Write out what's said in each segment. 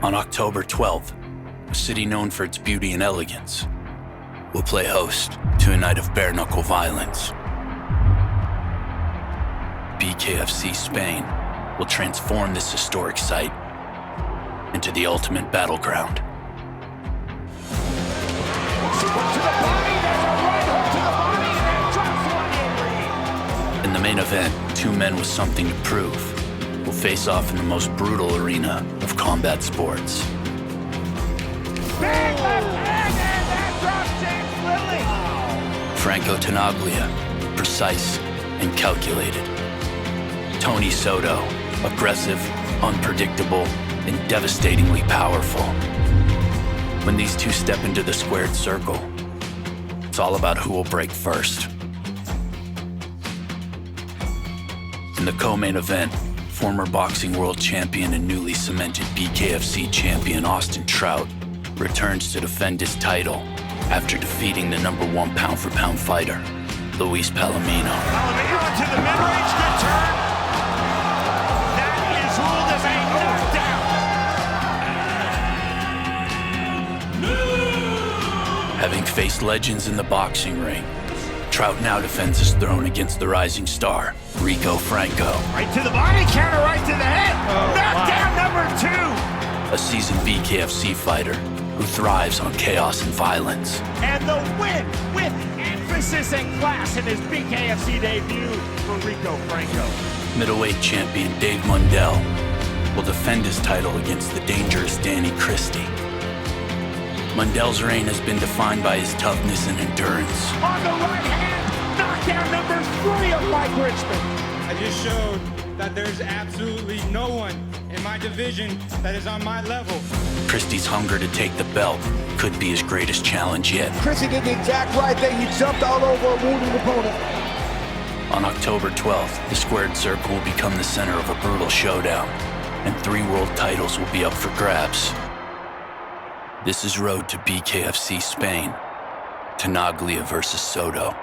On October 12th, a city known for its beauty and elegance will play host to a night of bare knuckle violence. BKFC Spain will transform this historic site into the ultimate battleground. In the main event, two men with something to prove will face off in the most brutal arena of combat sports. Big left hand, and that drops James Lilly. Franco Tenaglia, precise and calculated. Tony Soto, aggressive, unpredictable, and devastatingly powerful. When these two step into the squared circle, it's all about who will break first. In the co-main event, former boxing world champion and newly cemented BKFC champion Austin Trout returns to defend his title after defeating the #1 pound-for-pound fighter, Luis Palomino. Palomino to the mid-range, good turn. That is ruled as a knockdown. Having faced legends in the boxing ring, Trout now defends his throne against the rising star, Rico Franco. Right to the body, counter right to the head. Knockdown number 2. A seasoned BKFC fighter who thrives on chaos and violence. And the win with emphasis and class in his BKFC debut for Rico Franco. Middleweight champion Dave Mundell will defend his title against the dangerous Danny Christie. Mundell's reign has been defined by his toughness and endurance. On the right hand, knockdown number 3 of Mike Richmond. I just showed that there's absolutely no one in my division that is on my level. Christie's hunger to take the belt could be his greatest challenge yet. Christie did the exact right thing. He jumped all over a wounded opponent. On October 12th, the squared circle will become the center of a brutal showdown, and 3 world titles will be up for grabs. This is Road to BKFC Spain, Tenaglia versus Soto.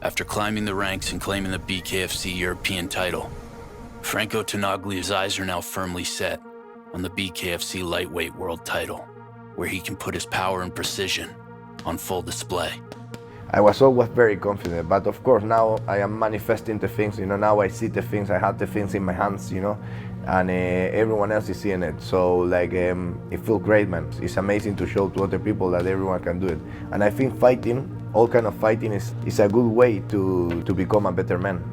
After climbing the ranks and claiming the BKFC European title, Franco Tenaglia's eyes are now firmly set on the BKFC Lightweight World Title, where he can put his power and precision on full display. I was always very confident, but of course now I am manifesting the things, now I see the things, I have the things in my hands, and everyone else is seeing it. So it feels great, man. It's amazing to show to other people that everyone can do it. And I think fighting, all kind of fighting is a good way to become a better man,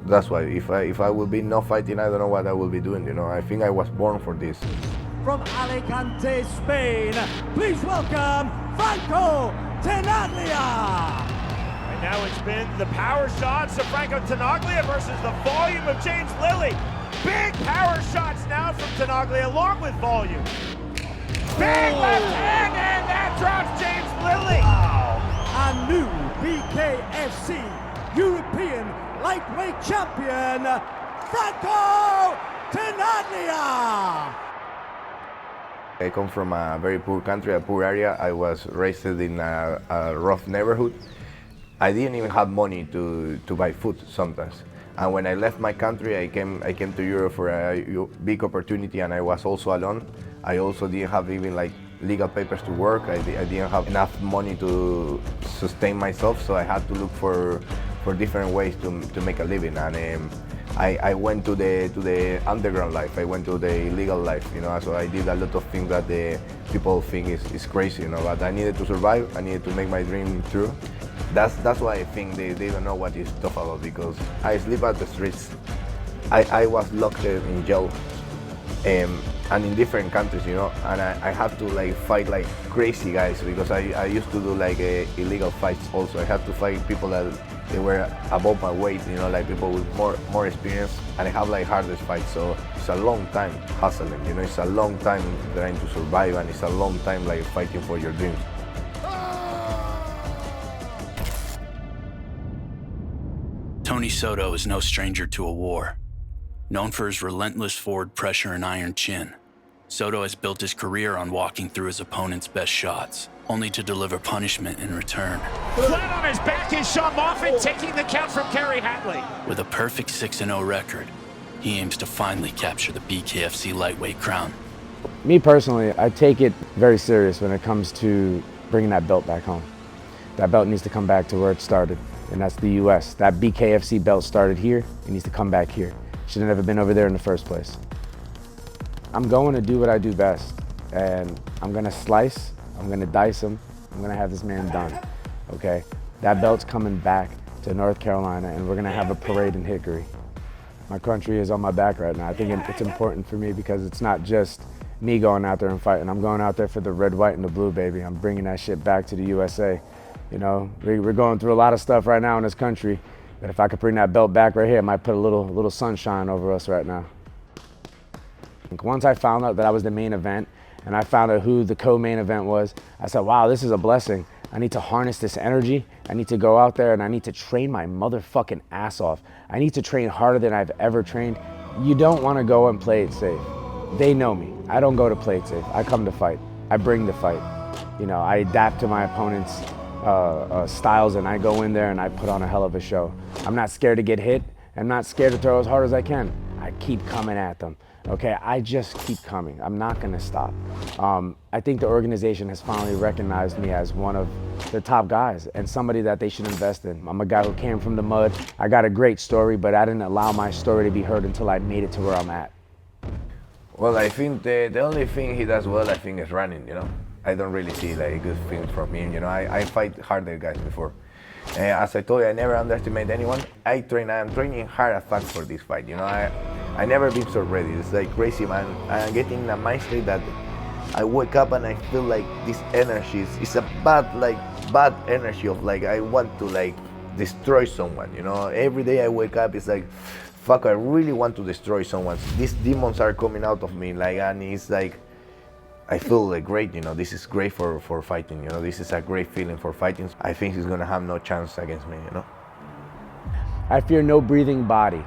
That's why if I will be not fighting, I don't know what I will be doing, I think I was born for this. From Alicante, Spain, please welcome Franco Tenaglia! And now it's been the power shots of Franco Tenaglia versus the volume of James Lilly. Big power shots now from Tenaglia along with volume. Big left hand, and that drops James Lilly. Wow. A new BKFC European Lightweight Champion, Franco Tenaglia! I come from a very poor country, a poor area. I was raised in a rough neighborhood. I didn't even have money to buy food sometimes. And when I left my country, I came to Europe for a big opportunity, and I was also alone. I also didn't have even legal papers to work. I didn't have enough money to sustain myself, so I had to look for different ways to make a living. And I went to the underground life. I went to the illegal life, So I did a lot of things that the people think is crazy, But I needed to survive. I needed to make my dream true. That's why I think they don't know what it's tough about, because I sleep at the streets. I was locked in jail, and in different countries, And I had to fight like crazy guys, because I used to do illegal fights also. I had to fight people that they were above my weight, people with more experience, and I have hardest fights. So it's a long time hustling, It's a long time trying to survive, and it's a long time fighting for your dreams. Tony Soto is no stranger to a war. Known for his relentless forward pressure and iron chin, Soto has built his career on walking through his opponent's best shots, only to deliver punishment in return. Flat on his back is Sean Moffitt, taking the count from Kerry Hatley. With a perfect 6-0 record, he aims to finally capture the BKFC Lightweight crown. Me personally, I take it very serious when it comes to bringing that belt back home. That belt needs to come back to where it started, and that's the US. That BKFC belt started here, it needs to come back here. Should have never been over there in the first place. I'm going to do what I do best, and I'm gonna slice, I'm gonna dice him, I'm gonna have this man done, okay? That belt's coming back to North Carolina, and we're gonna have a parade in Hickory. My country is on my back right now. I think it's important for me because it's not just me going out there and fighting. I'm going out there for the red, white, and the blue, baby. I'm bringing that shit back to the USA. You know, we're going through a lot of stuff right now in this country, but if I could bring that belt back right here, it might put a little sunshine over us right now. Once I found out that I was the main event and I found out who the co-main event was, I said, wow, this is a blessing. I need to harness this energy. I need to go out there and I need to train my motherfucking ass off. I need to train harder than I've ever trained. You don't want to go and play it safe. They know me. I don't go to play it safe. I come to fight. I bring the fight. You know, I adapt to my opponent's styles and I go in there and I put on a hell of a show. I'm not scared to get hit. I'm not scared to throw as hard as I can. I keep coming at them. Okay, I just keep coming. I'm not gonna stop. I think the organization has finally recognized me as one of the top guys and somebody that they should invest in. I'm a guy who came from the mud. I got a great story, but I didn't allow my story to be heard until I made it to where I'm at. Well, I think the only thing he does well, I think, is running, you know. I don't really see like good things from him, you know. I fight harder guys before. As I told you, I never underestimate anyone. I'm training hard as fuck for this fight, you know. I never been so ready. It's like crazy, man. I'm getting in a mind state that I wake up and I feel like this energy is a bad energy of like I want to like destroy someone, you know. Every day I wake up, it's like, fuck, I really want to destroy someone. These demons are coming out of me, like, and it's like, I feel like great, you know. This is great for fighting, you know. This is a great feeling for fighting. I think he's gonna have no chance against me, you know. I fear no breathing body.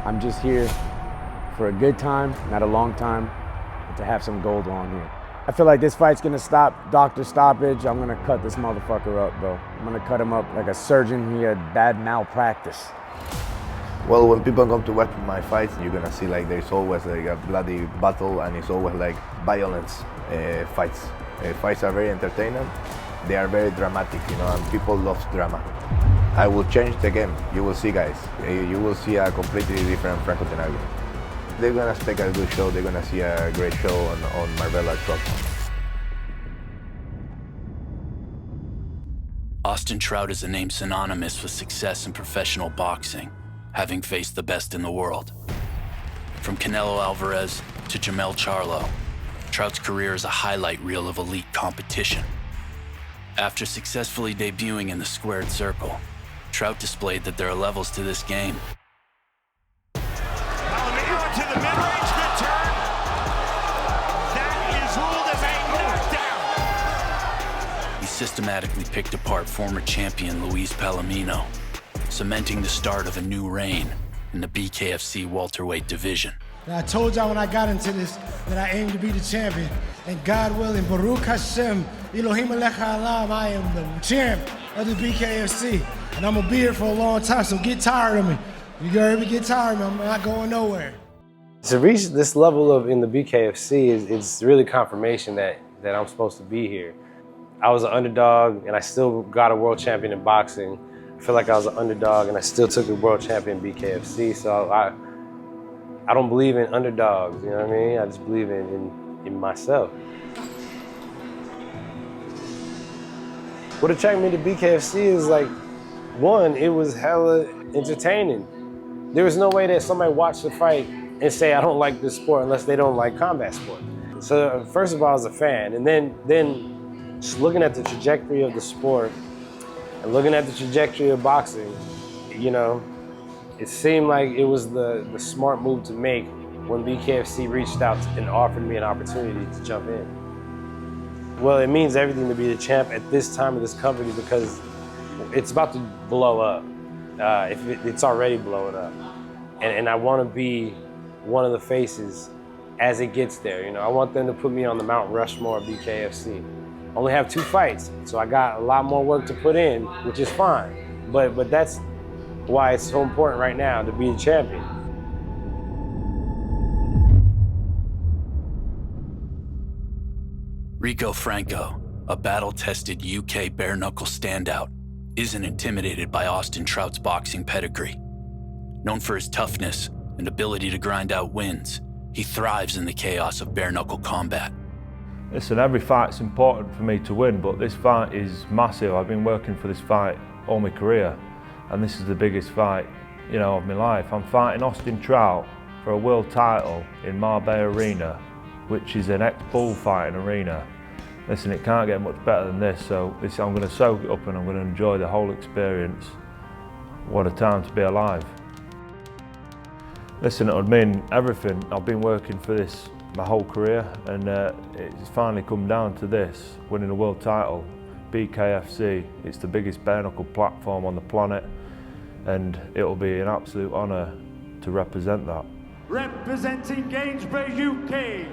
I'm just here for a good time, not a long time, and to have some gold on here. I feel like this fight's gonna stop, doctor stoppage. I'm gonna cut this motherfucker up, bro. I'm gonna cut him up like a surgeon. He had bad malpractice. Well, when people come to watch my fights, you're gonna see like there's always like a bloody battle and it's always like violence fights. Fights are very entertaining. They are very dramatic, you know, and people love drama. I will change the game. You will see, guys. You will see a completely different Franco Tenaglia. They're gonna expect a good show. They're gonna see a great show on Marbella Trout. Austin Trout is a name synonymous with success in professional boxing, having faced the best in the world. From Canelo Alvarez to Jamel Charlo, Trout's career is a highlight reel of elite competition. After successfully debuting in the squared circle, Trout displayed that there are levels to this game. Palomino into the mid-range, good turn. That is ruled as a knockdown. He systematically picked apart former champion Luis Palomino, cementing the start of a new reign in the BKFC welterweight division. And I told y'all when I got into this that I aim to be the champion. And God willing, Baruch Hashem, Elohim Alech Haolam, I am the champ of the BKFC. And I'm gonna be here for a long time, so get tired of me. You heard me, get tired of me, I'm not going nowhere. To reach this level in the BKFC is really confirmation that I'm supposed to be here. I was an underdog and I still got a world champion in boxing. I feel like I was an underdog and I still took a world champion in BKFC, so I don't believe in underdogs, you know what I mean? I just believe in myself. What attracted me to BKFC is like, one, it was hella entertaining. There was no way that somebody watched the fight and say, I don't like this sport unless they don't like combat sport. So first of all, I was a fan, and then just looking at the trajectory of the sport and looking at the trajectory of boxing, you know, it seemed like it was the smart move to make when BKFC reached out and offered me an opportunity to jump in. Well, it means everything to be the champ at this time of this company because it's about to blow up. It's already blowing up. And I want to be one of the faces as it gets there. You know, I want them to put me on the Mount Rushmore of BKFC. I only have 2 fights, so I got a lot more work to put in, which is fine. But that's why it's so important right now to be a champion. Rico Franco, a battle-tested UK bare-knuckle standout, isn't intimidated by Austin Trout's boxing pedigree. Known for his toughness and ability to grind out wins, he thrives in the chaos of bare-knuckle combat. Listen, every fight's important for me to win, but this fight is massive. I've been working for this fight all my career, and this is the biggest fight, you know, of my life. I'm fighting Austin Trout for a world title in Marbella Arena, which is an ex-bullfighting arena. Listen, it can't get much better than this, so I'm going to soak it up and I'm going to enjoy the whole experience. What a time to be alive. Listen, it would mean everything. I've been working for this my whole career, and it's finally come down to this, winning a world title. BKFC, it's the biggest bare-knuckle platform on the planet, and it'll be an absolute honour to represent that. Representing Gainsborough, UK,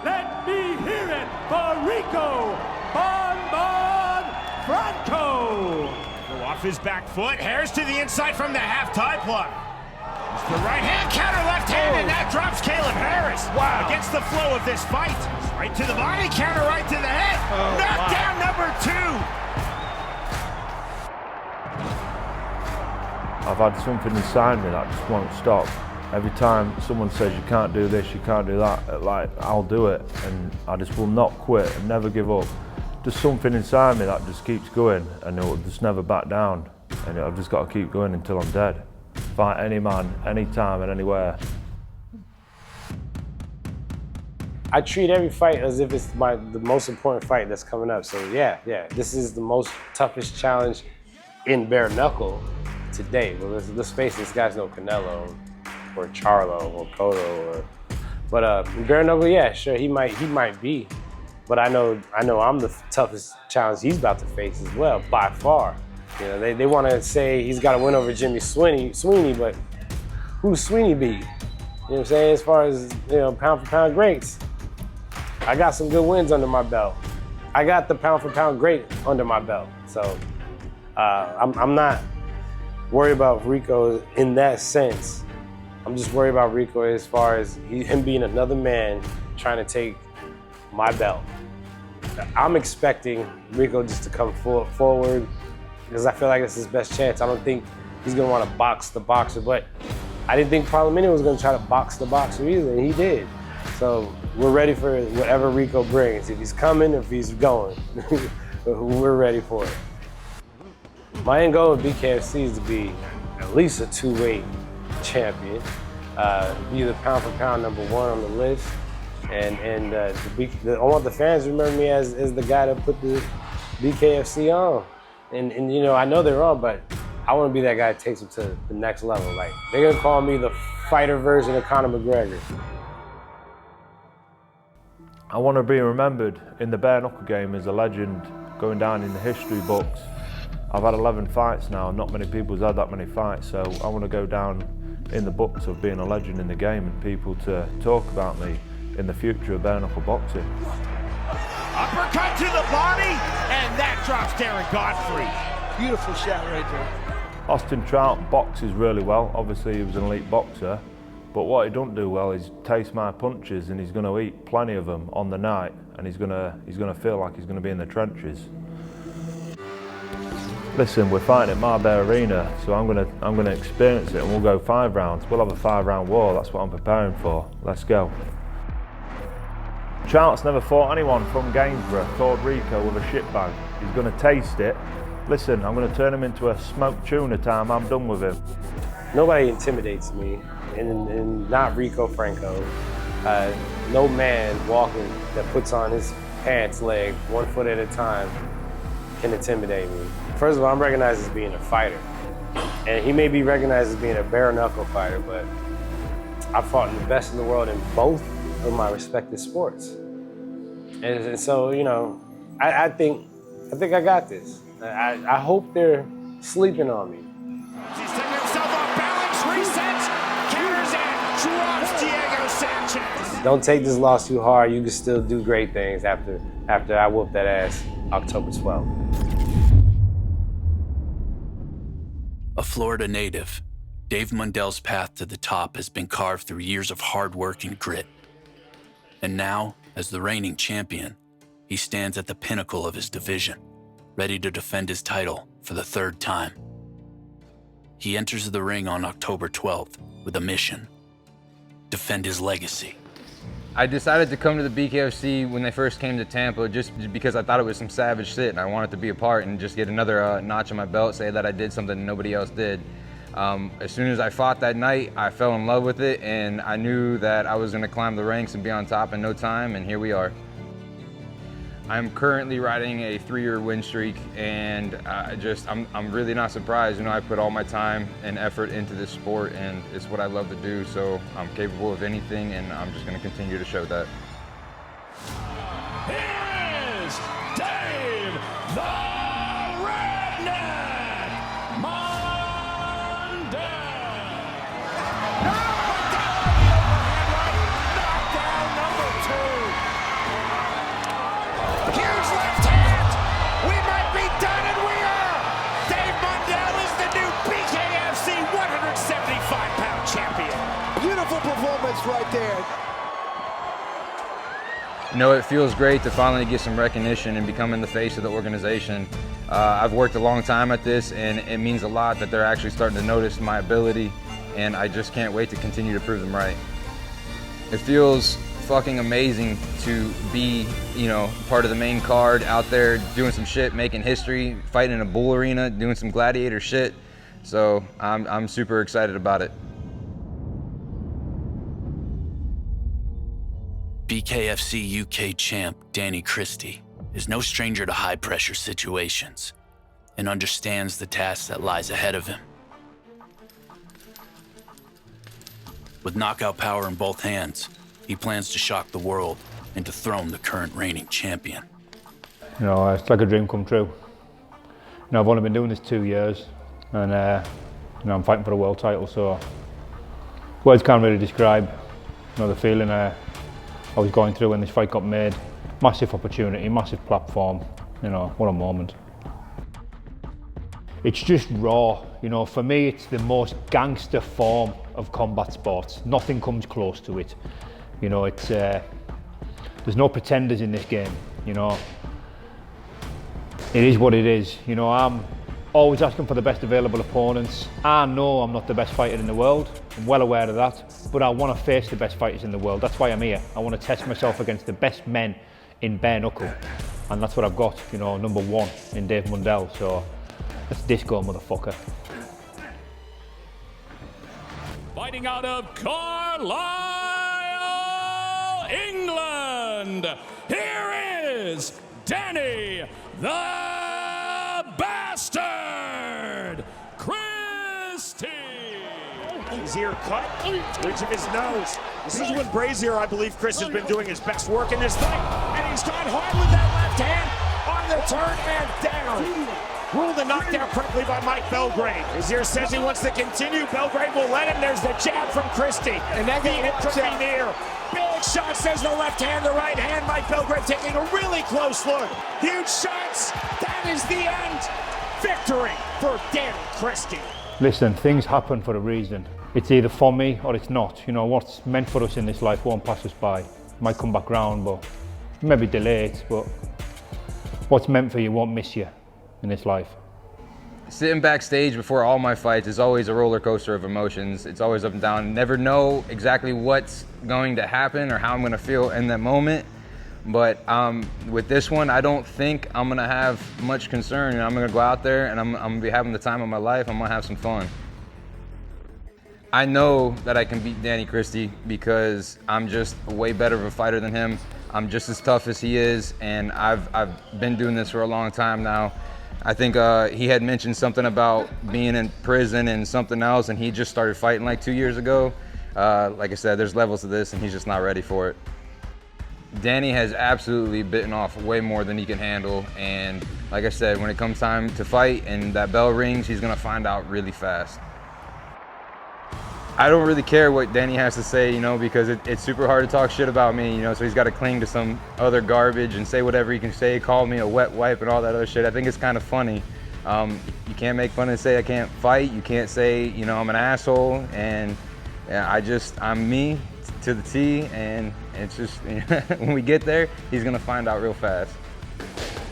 let me hear it for Rico Franco! Go off his back foot, Harris to the inside from the half-tie plug. The right hand, counter left hand, and that drops Caleb Harris. Wow. Against the flow of this fight. Right to the body, counter right to the head. Knockdown number 2. I've had something inside me that just won't stop. Every time someone says you can't do this, you can't do that, like, I'll do it, and I just will not quit and never give up. Just something inside me that just keeps going, and it will just never back down, and I've just got to keep going until I'm dead. Fight any man, anytime and anywhere. I treat every fight as if it's the most important fight that's coming up. So yeah, this is the most toughest challenge in bare knuckle to date. Well, let's face it, this guy's no Canelo or Charlo or Cotto but in bare knuckle, yeah, sure, he might be, but I know I'm the toughest challenge he's about to face as well, by far. You know, they want to say he's got to win over Jimmy Sweeney, but who's Sweeney beat? You know what I'm saying? As far as, you know, pound for pound greats, I got some good wins under my belt. I got the pound for pound great under my belt. So I'm not worried about Rico in that sense. I'm just worried about Rico as far as him being another man trying to take my belt. I'm expecting Rico just to come forward, because I feel like it's his best chance. I don't think he's gonna want to box the boxer, but I didn't think Parliamento was gonna try to box the boxer either, and he did. So we're ready for whatever Rico brings. If he's coming, if he's going, we're ready for it. My end goal with BKFC is to be at least a 2-weight champion, be the pound for pound #1 on the list, and I want the fans to remember me as the guy that put the BKFC on. And you know, I know they're on, but I want to be that guy that takes them to the next level. Like, they're gonna call me the fighter version of Conor McGregor. I want to be remembered in the bare knuckle game as a legend, going down in the history books. I've had 11 fights now, not many people's had that many fights, so I want to go down in the books of being a legend in the game and people to talk about me in the future of bare knuckle boxing. Uppercut to the body, and that drops Darren Godfrey. Beautiful shot right there. Austin Trout boxes really well. Obviously he was an elite boxer, but what he don't do well is taste my punches, and he's going to eat plenty of them on the night, and he's going to feel like he's going to be in the trenches. Listen, we're fighting at Marbella Arena, so I'm going to experience it, and we'll go 5 rounds. We'll have a 5-round war. That's what I'm preparing for. Let's go. Trout's never fought anyone from Gainsborough called Rico with a shitbag. He's going to taste it. Listen, I'm going to turn him into a smoked tuna time. I'm done with him. Nobody intimidates me, and not Rico Franco. No man walking that puts on his pants leg 1 foot at a time can intimidate me. First of all, I'm recognized as being a fighter, and he may be recognized as being a bare knuckle fighter, but I fought the best in the world in both of my respective sports. And so, you know, I think I got this. I hope they're sleeping on me. He's taking himself off balance, resets, counters, and drops Diego Sanchez. Don't take this loss too hard. You can still do great things after I whoop that ass October 12th. A Florida native, Dave Mundell's path to the top has been carved through years of hard work and grit. And now, as the reigning champion, he stands at the pinnacle of his division, ready to defend his title for the third time. He enters the ring on October 12th with a mission: defend his legacy. I decided to come to the BKFC when they first came to Tampa just because I thought it was some savage shit and I wanted to be a part and just get another notch on my belt, say that I did something nobody else did. As soon as I fought that night, I fell in love with it and I knew that I was gonna climb the ranks and be on top in no time, and here we are. I'm currently riding a 3-year win streak, and I'm really not surprised. You know, I put all my time and effort into this sport, and it's what I love to do, so I'm capable of anything, and I'm just gonna continue to show that. Here's Dave the Redneck Mundell. Knockdown number 2. Huge left hand. We might be done, and we are. Dave Mundell is the new BKFC 175-pound champion. Beautiful performance right there. You know, it feels great to finally get some recognition and becoming the face of the organization. I've worked a long time at this, and it means a lot that they're actually starting to notice my ability, and I just can't wait to continue to prove them right. It feels fucking amazing to be, you know, part of the main card, out there doing some shit, making history, fighting in a bull arena, doing some gladiator shit. So I'm super excited about it. BKFC UK champ Danny Christie is no stranger to high-pressure situations and understands the task that lies ahead of him. With knockout power in both hands, he plans to shock the world and dethrone the current reigning champion. You know, it's like a dream come true. You know, I've only been doing this 2 years, and you know, I'm fighting for a world title, so words can't really describe, you know, the feeling I was going through when this fight got made. Massive opportunity, massive platform, you know, what a moment. It's just raw, you know, for me it's the most gangster form of combat sports. Nothing comes close to it. You know, it's there's no pretenders in this game, you know. It is what it is. You know, I'm always asking for the best available opponents. I know I'm not the best fighter in the world. I'm well aware of that, but I want to face the best fighters in the world. That's why I'm here. I want to test myself against the best men in bare knuckle, and that's what I've got, you know, number 1 in Dave Mundell. So let's disco, motherfucker. Fighting out of Carlisle, England, here is Danny the Bastard Christie. Easier cut, bridge of his nose. This is when Brazier, I believe Chris has been doing his best work in this fight. And he's gone hard with that left hand on the turn and down. Ruled the knockdown correctly by Mike Belgrade. Brazier says he wants to continue. Belgrade will let him. There's the jab from Christie. And then the hit could be near. Big shot, says the left hand, the right hand. Mike Belgrade taking a really close look. Huge shots. That is the end. Victory for Danny Christie. Listen, things happen for a reason. It's either for me or it's not. You know, what's meant for us in this life won't pass us by. Might come back round, but maybe delay it, but what's meant for you won't miss you in this life. Sitting backstage before all my fights is always a roller coaster of emotions. It's always up and down. Never know exactly what's going to happen or how I'm going to feel in that moment. But with this one, I don't think I'm going to have much concern. You know, I'm going to go out there and I'm going to be having the time of my life. I'm going to have some fun. I know that I can beat Danny Christie because I'm just way better of a fighter than him. I'm just as tough as he is, and I've been doing this for a long time now. I think he had mentioned something about being in prison and something else, and he just started fighting like 2 years ago. Like I said, there's levels to this, and he's just not ready for it. Danny has absolutely bitten off way more than he can handle, and like I said, when it comes time to fight and that bell rings, he's gonna find out really fast. I don't really care what Danny has to say, you know, because it's super hard to talk shit about me, you know, so he's got to cling to some other garbage and say whatever he can say, call me a wet wipe and all that other shit. I think it's kind of funny. You can't make fun and say I can't fight. You can't say, you know, I'm an asshole. And I'm me to the T, and it's just, when we get there, he's going to find out real fast.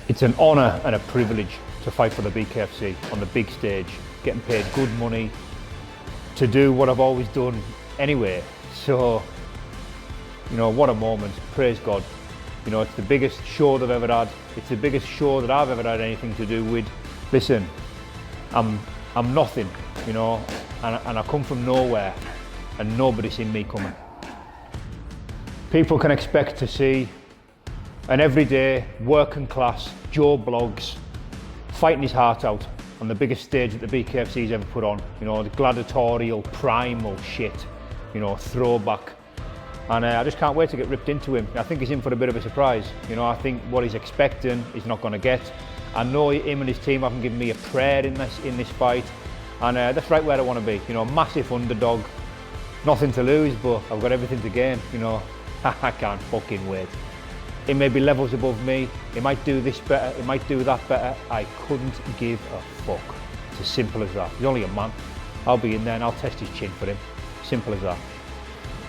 It's an honor and a privilege to fight for the BKFC on the big stage, getting paid good money to do what I've always done anyway. So, you know, what a moment, praise God. You know, it's the biggest show they've ever had. It's the biggest show that I've ever had anything to do with. Listen, I'm nothing, you know, and I come from nowhere, and nobody's seen me coming. People can expect to see an everyday, working class Joe Bloggs fighting his heart out on the biggest stage that the BKFC's ever put on. You know, the gladiatorial, primal shit, you know, throwback. And I just can't wait to get ripped into him. I think he's in for a bit of a surprise. You know, I think what he's expecting he's not going to get. I know him and his team haven't given me a prayer in this fight. And that's right where I want to be. You know, massive underdog, nothing to lose, but I've got everything to gain, you know. I can't fucking wait. He may be levels above me, he might do this better, he might do that better. I couldn't give a fuck. It's as simple as that. He's only a man. I'll be in there and I'll test his chin for him. Simple as that.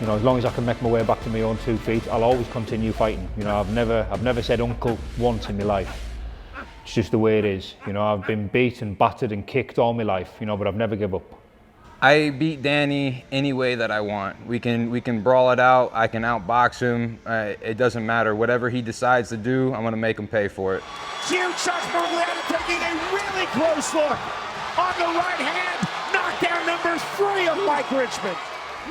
You know, as long as I can make my way back to my own 2 feet, I'll always continue fighting. You know, I've never said uncle once in my life. It's just the way it is. You know, I've been beat and battered and kicked all my life, you know, but I've never give up. I beat Danny any way that I want. We can brawl it out. I can outbox him. It doesn't matter. Whatever he decides to do, I'm gonna make him pay for it. Huge shots, Marbella taking a really close look on the right hand. Knockdown number 3 of Mike Richmond.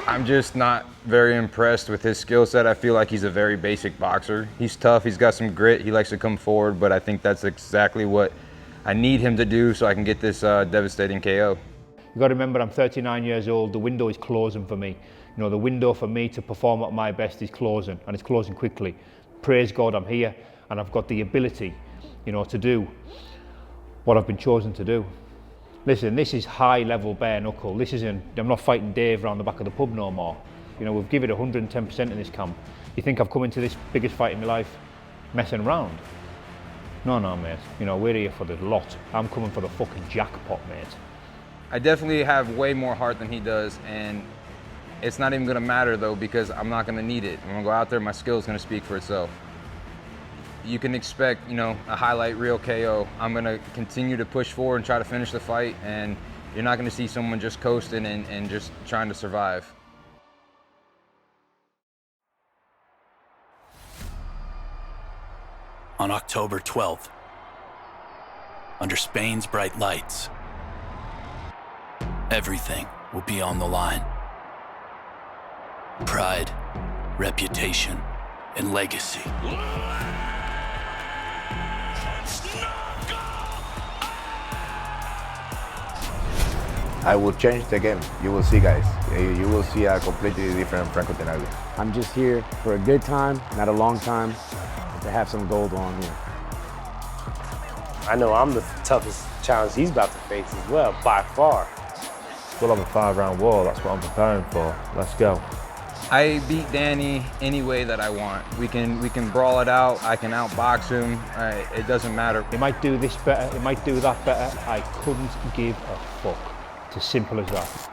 I'm just not very impressed with his skill set. I feel like he's a very basic boxer. He's tough, he's got some grit, he likes to come forward, but I think that's exactly what I need him to do so I can get this devastating KO. You've got to remember I'm 39 years old, the window is closing for me. You know, the window for me to perform at my best is closing, and it's closing quickly. Praise God I'm here, and I've got the ability, you know, to do what I've been chosen to do. Listen, this is high level bare knuckle. This isn't, I'm not fighting Dave around the back of the pub no more. You know, we've given it 110% in this camp. You think I've come into this biggest fight in my life messing around? No, mate. You know, we're here for the lot. I'm coming for the fucking jackpot, mate. I definitely have way more heart than he does, and it's not even gonna matter though, because I'm not gonna need it. I'm gonna go out there, my skill's gonna speak for itself. You can expect, you know, a highlight reel KO. I'm gonna continue to push forward and try to finish the fight, and you're not gonna see someone just coasting and just trying to survive. On October 12th, under Spain's bright lights, everything will be on the line. Pride, reputation, and legacy. I will change the game. You will see, guys. You will see a completely different Franco Tenaglia. I'm just here for a good time, not a long time, but to have some gold on here. I know I'm the toughest challenge he's about to face as well, by far. We'll have a 5-round war, that's what I'm preparing for. Let's go. I beat Danny any way that I want. We can brawl it out, I can outbox him, it doesn't matter. He might do this better, he might do that better. I couldn't give a fuck. It's as simple as that.